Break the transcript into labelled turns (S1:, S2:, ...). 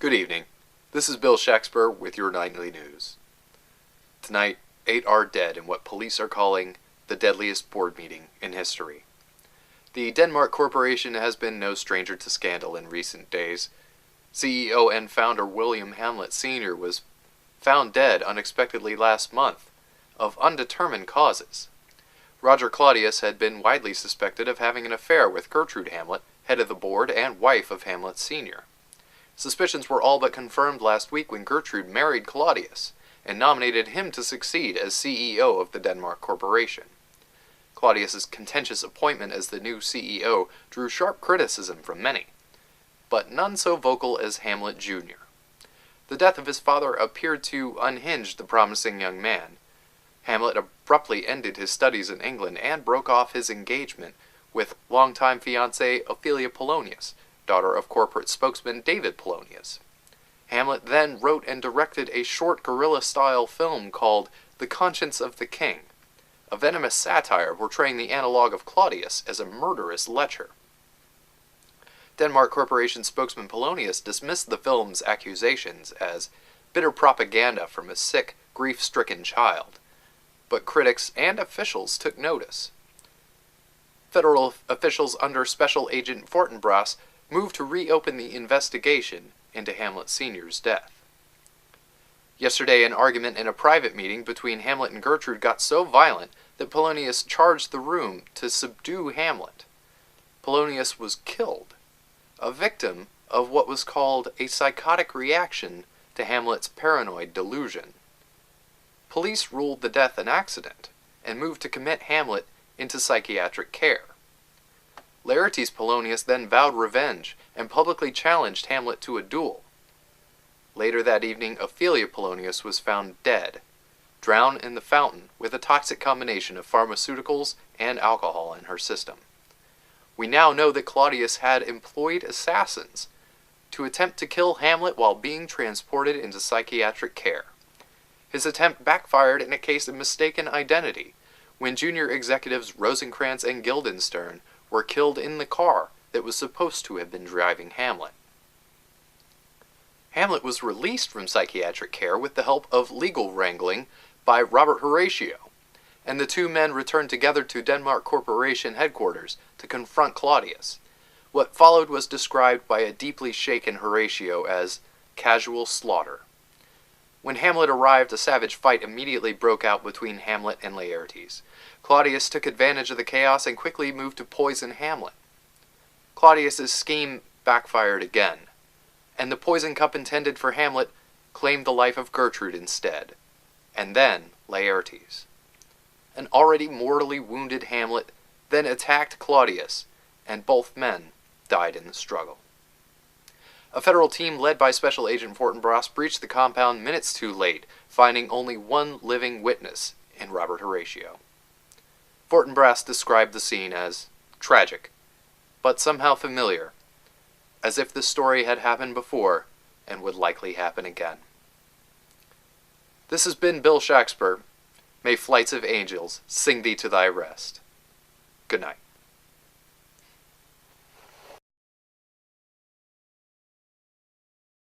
S1: Good evening. This is Bill Shakespeare with your nightly news. Tonight, 8 are dead in what police are calling the deadliest board meeting in history. The Denmark Corporation has been no stranger to scandal in recent days. CEO and founder William Hamlet Sr. was found dead unexpectedly last month of undetermined causes. Roger Claudius had been widely suspected of having an affair with Gertrude Hamlet, head of the board and wife of Hamlet Sr. Suspicions were all but confirmed last week when Gertrude married Claudius and nominated him to succeed as CEO of the Denmark Corporation. Claudius's contentious appointment as the new CEO drew sharp criticism from many, but none so vocal as Hamlet Jr. The death of his father appeared to unhinge the promising young man. Hamlet abruptly ended his studies in England and broke off his engagement with longtime fiancée Ophelia Polonius, daughter of corporate spokesman David Polonius. Hamlet then wrote and directed a short guerrilla-style film called The Conscience of the King, a venomous satire portraying the analogue of Claudius as a murderous lecher. Denmark Corporation spokesman Polonius dismissed the film's accusations as bitter propaganda from a sick, grief-stricken child, but critics and officials took notice. Federal officials under Special Agent Fortinbras moved to reopen the investigation into Hamlet Sr.'s death. Yesterday, an argument in a private meeting between Hamlet and Gertrude got so violent that Polonius charged the room to subdue Hamlet. Polonius was killed, a victim of what was called a psychotic reaction to Hamlet's paranoid delusion. Police ruled the death an accident and moved to commit Hamlet into psychiatric care. Laertes Polonius then vowed revenge and publicly challenged Hamlet to a duel. Later that evening, Ophelia Polonius was found dead, drowned in the fountain with a toxic combination of pharmaceuticals and alcohol in her system. We now know that Claudius had employed assassins to attempt to kill Hamlet while being transported into psychiatric care. His attempt backfired in a case of mistaken identity, when junior executives Rosencrantz and Guildenstern were killed in the car that was supposed to have been driving Hamlet. Hamlet was released from psychiatric care with the help of legal wrangling by Robert Horatio, and the two men returned together to Denmark Corporation headquarters to confront Claudius. What followed was described by a deeply shaken Horatio as casual slaughter. When Hamlet arrived, a savage fight immediately broke out between Hamlet and Laertes. Claudius took advantage of the chaos and quickly moved to poison Hamlet. Claudius's scheme backfired again, and the poison cup intended for Hamlet claimed the life of Gertrude instead, and then Laertes. An already mortally wounded Hamlet then attacked Claudius, and both men died in the struggle. A federal team led by Special Agent Fortinbras breached the compound minutes too late, finding only one living witness in Robert Horatio. Fortinbras described the scene as tragic, but somehow familiar, as if the story had happened before and would likely happen again. This has been Bill Shakespeare. May flights of angels sing thee to thy rest. Good night.